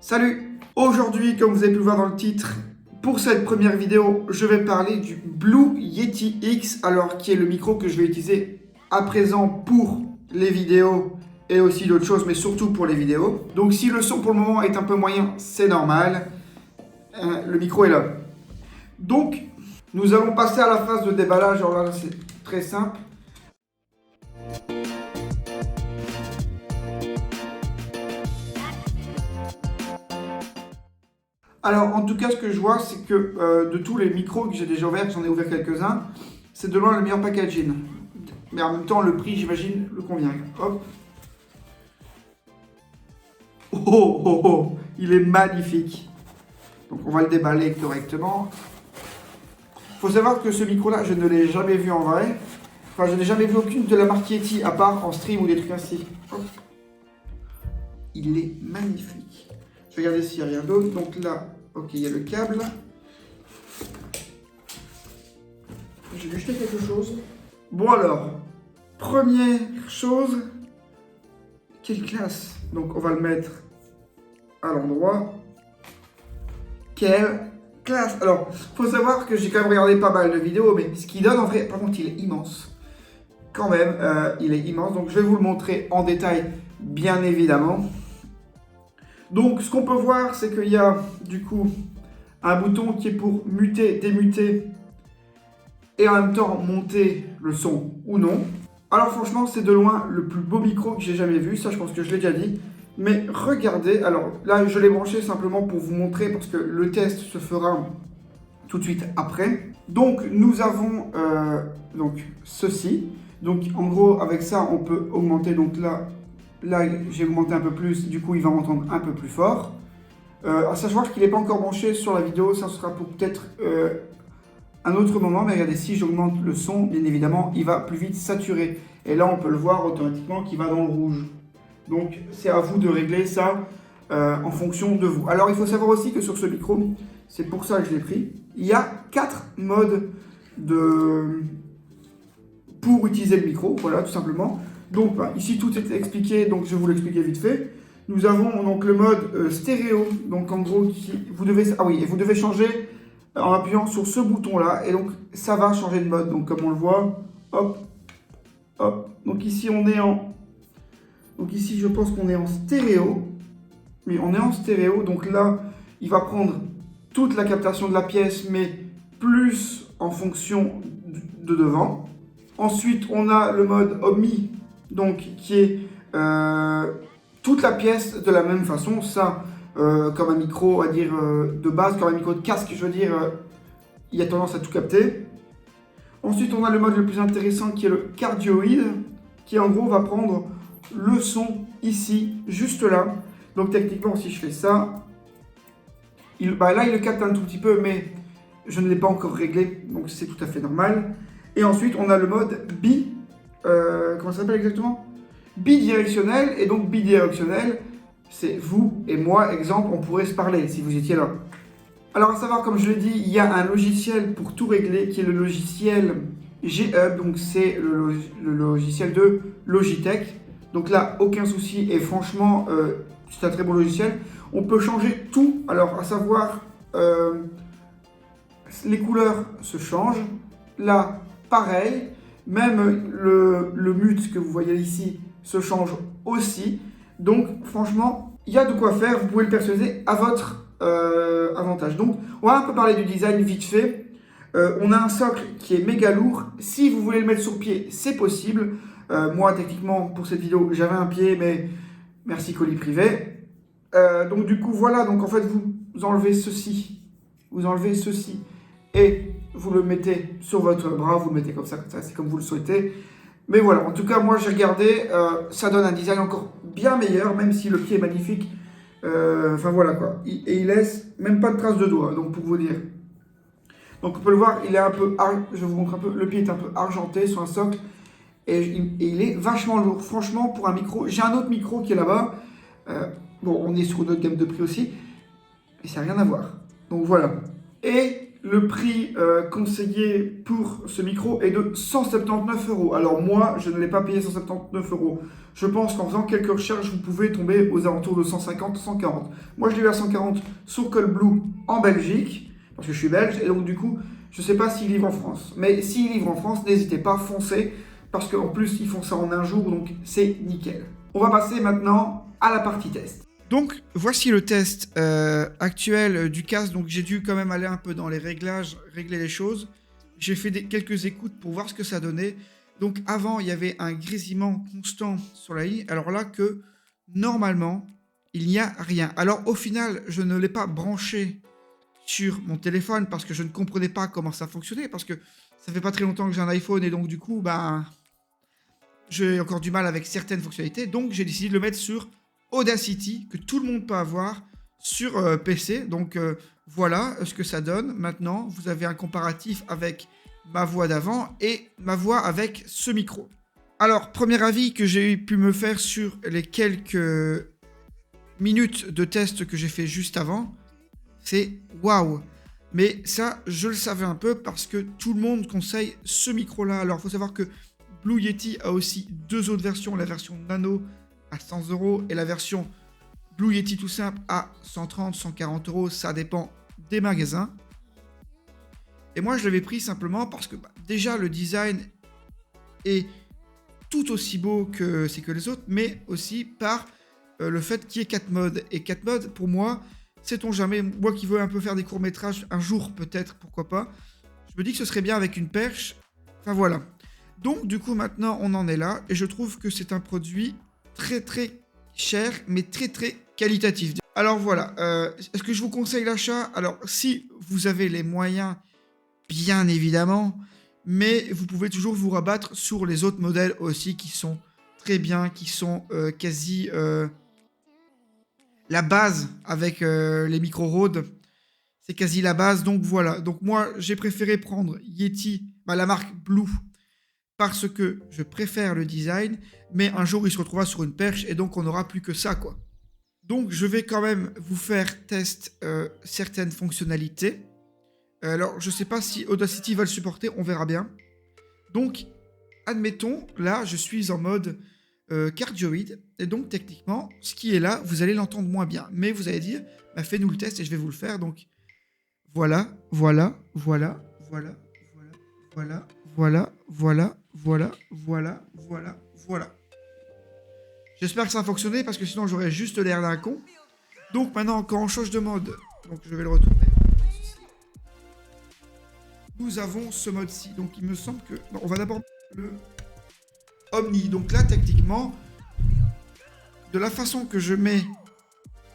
Salut! Aujourd'hui, comme vous avez pu le voir dans le titre, pour cette première vidéo, je vais parler du Blue Yeti X, alors qui est le micro que je vais utiliser à présent pour les vidéos et aussi d'autres choses, mais surtout pour les vidéos. Donc si le son pour le moment est un peu moyen, c'est normal. Le micro est là. Donc, nous allons passer à la phase de déballage. Alors là, c'est très simple. Alors, en tout cas, ce que je vois, c'est que de tous les micros que j'ai déjà ouverts, j'en ai ouvert quelques-uns, c'est de loin le meilleur packaging. Mais en même temps, le prix, j'imagine, le convient. Hop. Oh, oh, oh, il est magnifique. Donc, on va le déballer correctement. Il faut savoir que ce micro-là, je ne l'ai jamais vu en vrai. Enfin, je n'ai jamais vu aucune de la marque Yeti, à part en stream ou des trucs ainsi. Hop. Il est magnifique. Je vais regarder s'il n'y a rien d'autre. Donc là, ok, il y a le câble. J'ai dû jeter quelque chose. Bon alors, première chose, quelle classe. Donc on va le mettre à l'endroit. Quelle classe. Alors, faut savoir que j'ai quand même regardé pas mal de vidéos, mais ce qu'il donne en vrai, par contre, il est immense. Quand même, il est immense. Donc je vais vous le montrer en détail, bien évidemment. Donc, ce qu'on peut voir, c'est qu'il y a du coup un bouton qui est pour muter, démuter et en même temps monter le son ou non. Alors franchement, c'est de loin le plus beau micro que j'ai jamais vu, ça je pense que je l'ai déjà dit. Mais regardez, alors là je l'ai branché simplement pour vous montrer parce que le test se fera tout de suite après. Donc nous avons donc ceci. Donc en gros avec ça on peut augmenter, donc là j'ai augmenté un peu plus, du coup il va m'entendre un peu plus fort. À savoir qu'il n'est pas encore branché sur la vidéo, ça sera pour peut-être un autre moment, mais regardez, si j'augmente le son, bien évidemment, il va plus vite saturer. Et là, on peut le voir automatiquement qu'il va dans le rouge. Donc, c'est à vous de régler ça en fonction de vous. Alors, il faut savoir aussi que sur ce micro, c'est pour ça que je l'ai pris, il y a 4 modes pour utiliser le micro, voilà, tout simplement. Donc, ici, tout est expliqué, donc je vais vous l'expliquer vite fait. Nous avons donc le mode stéréo, donc en gros, vous devez changer en appuyant sur ce bouton-là, et donc ça va changer de mode. Donc comme on le voit, hop, hop. Donc ici, je pense qu'on est en stéréo. Oui, on est en stéréo, donc là, il va prendre toute la captation de la pièce, mais plus en fonction de devant. Ensuite, on a le mode omni, donc qui est toute la pièce de la même façon, ça, comme un micro, à dire de base, comme un micro de casque, je veux dire, il a tendance à tout capter. Ensuite, on a le mode le plus intéressant qui est le cardioïde, qui en gros va prendre le son ici, juste là. Donc techniquement, si je fais ça, là il le capte un tout petit peu, mais je ne l'ai pas encore réglé, donc c'est tout à fait normal. Et ensuite, on a le mode comment ça s'appelle exactement? Bidirectionnel, et donc bidirectionnel, c'est vous et moi, exemple, on pourrait se parler si vous étiez là. Alors à savoir, comme je l'ai dit, il y a un logiciel pour tout régler qui est le logiciel G-Hub, donc c'est le logiciel de Logitech. Donc là, aucun souci, et franchement, c'est un très bon logiciel. On peut changer tout, alors à savoir, les couleurs se changent, là, pareil, même le mute que vous voyez ici se change aussi. Donc franchement, il y a de quoi faire, vous pouvez le personnaliser à votre avantage. Donc on va un peu parler du design vite fait. On a un socle qui est méga lourd. Si vous voulez le mettre sur pied, c'est possible. Moi techniquement pour cette vidéo j'avais un pied, mais merci colis privé. Donc du coup voilà, donc en fait vous enlevez ceci, et vous le mettez sur votre bras, vous le mettez comme ça, c'est comme vous le souhaitez. Mais voilà, en tout cas, moi j'ai regardé, ça donne un design encore bien meilleur, même si le pied est magnifique. Enfin voilà quoi, et il laisse même pas de traces de doigts, donc pour vous dire. Donc on peut le voir, il est un peu, je vous montre un peu, le pied est un peu argenté sur un socle, et il est vachement lourd. Franchement, pour un micro, j'ai un autre micro qui est là-bas. Bon, on est sur une autre gamme de prix aussi, mais ça n'a rien à voir. Donc voilà. Et le prix conseillé pour ce micro est de 179 €. Alors moi, je ne l'ai pas payé 179 €. Je pense qu'en faisant quelques recherches, vous pouvez tomber aux alentours de 150, 140. Moi, je l'ai eu à 140 sur Coolblue en Belgique, parce que je suis belge, et donc du coup, je ne sais pas s'il livre en France. Mais s'il livre en France, n'hésitez pas, foncez, parce qu'en plus, ils font ça en un jour, donc c'est nickel. On va passer maintenant à la partie test. Donc, voici le test actuel du casque. Donc, j'ai dû quand même aller un peu dans les réglages, régler les choses. J'ai fait quelques écoutes pour voir ce que ça donnait. Donc, avant, il y avait un grésillement constant sur la ligne. Alors là, que normalement, il n'y a rien. Alors, au final, je ne l'ai pas branché sur mon téléphone parce que je ne comprenais pas comment ça fonctionnait. Parce que ça fait pas très longtemps que j'ai un iPhone et donc, du coup, ben, j'ai encore du mal avec certaines fonctionnalités. Donc, j'ai décidé de le mettre sur Audacity, que tout le monde peut avoir sur PC. Donc voilà ce que ça donne. Maintenant, vous avez un comparatif avec ma voix d'avant et ma voix avec ce micro. Alors, premier avis que j'ai pu me faire sur les quelques minutes de test que j'ai fait juste avant, c'est waouh. Mais ça, je le savais un peu parce que tout le monde conseille ce micro-là. Alors, il faut savoir que Blue Yeti a aussi deux autres versions, la version Nano à 100 € et la version Blue Yeti tout simple à 130, 140 €, ça dépend des magasins. Et moi, je l'avais pris simplement parce que déjà, le design est tout aussi beau que les autres, mais aussi par le fait qu'il y ait 4 modes. Et 4 modes, pour moi, sait-on jamais, moi qui veux un peu faire des courts-métrages, un jour peut-être, pourquoi pas, je me dis que ce serait bien avec une perche. Enfin voilà. Donc, du coup, maintenant, on en est là, et je trouve que c'est un produit très très cher, mais très très qualitatif. Alors voilà, est-ce que je vous conseille l'achat? Alors, si vous avez les moyens, bien évidemment, mais vous pouvez toujours vous rabattre sur les autres modèles aussi qui sont très bien, qui sont quasi la base avec les micro Rode. C'est quasi la base, donc voilà. Donc moi, j'ai préféré prendre Yeti, la marque Blue, parce que je préfère le design, mais un jour il se retrouvera sur une perche et donc on n'aura plus que ça, quoi. Donc je vais quand même vous faire test certaines fonctionnalités. Alors je sais pas si Audacity va le supporter, on verra bien. Donc admettons, là je suis en mode cardioïde, et donc techniquement ce qui est là, vous allez l'entendre moins bien. Mais vous allez dire, fais-nous le test et je vais vous le faire. Donc voilà, voilà, voilà, voilà, voilà, voilà, voilà, voilà, voilà, voilà, voilà. J'espère que ça va fonctionner parce que sinon j'aurais juste l'air d'un con. Donc maintenant, quand on change de mode, donc je vais le retourner. Nous avons ce mode-ci. Donc il me semble que... Non, on va d'abord le Omni. Donc là, techniquement, de la façon que je mets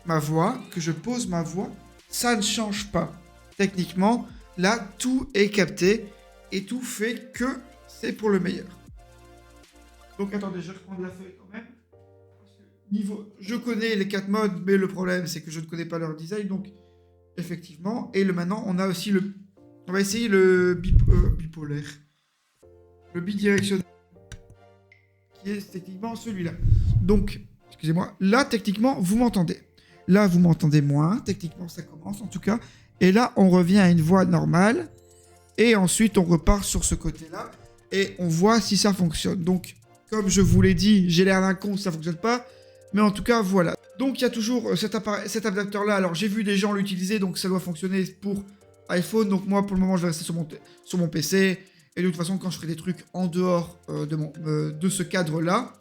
ma voix, que je pose ma voix, ça ne change pas. Techniquement, là, tout est capté et tout fait que c'est pour le meilleur. Donc attendez, je vais reprendre la feuille quand même. Parce que niveau, je connais les 4 modes, mais le problème c'est que je ne connais pas leur design, donc effectivement. Et maintenant, on a aussi le... On va essayer le bipolaire. Le bidirectionnel. Qui est techniquement celui-là. Donc, excusez-moi, là, techniquement, vous m'entendez. Là, vous m'entendez moins. Techniquement, ça commence en tout cas. Et là, on revient à une voix normale. Et ensuite, on repart sur ce côté-là. Et on voit si ça fonctionne. Donc, comme je vous l'ai dit, j'ai l'air d'un con si ça ne fonctionne pas. Mais en tout cas, voilà. Donc, il y a toujours cet adaptateur-là. Alors, j'ai vu des gens l'utiliser. Donc, ça doit fonctionner pour iPhone. Donc, moi, pour le moment, je vais rester sur mon PC. Et de toute façon, quand je ferai des trucs en dehors de ce cadre-là,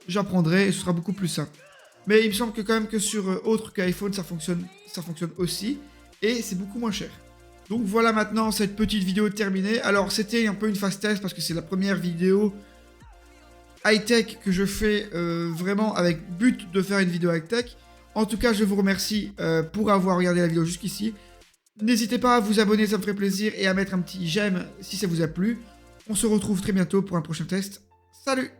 j'apprendrai et ce sera beaucoup plus simple. Mais il me semble que quand même que sur autre qu'iPhone, ça fonctionne aussi. Et c'est beaucoup moins cher. Donc voilà maintenant cette petite vidéo terminée. Alors c'était un peu une phase test parce que c'est la première vidéo high-tech que je fais vraiment avec but de faire une vidéo high-tech. En tout cas, je vous remercie pour avoir regardé la vidéo jusqu'ici. N'hésitez pas à vous abonner, ça me ferait plaisir, et à mettre un petit j'aime si ça vous a plu. On se retrouve très bientôt pour un prochain test. Salut!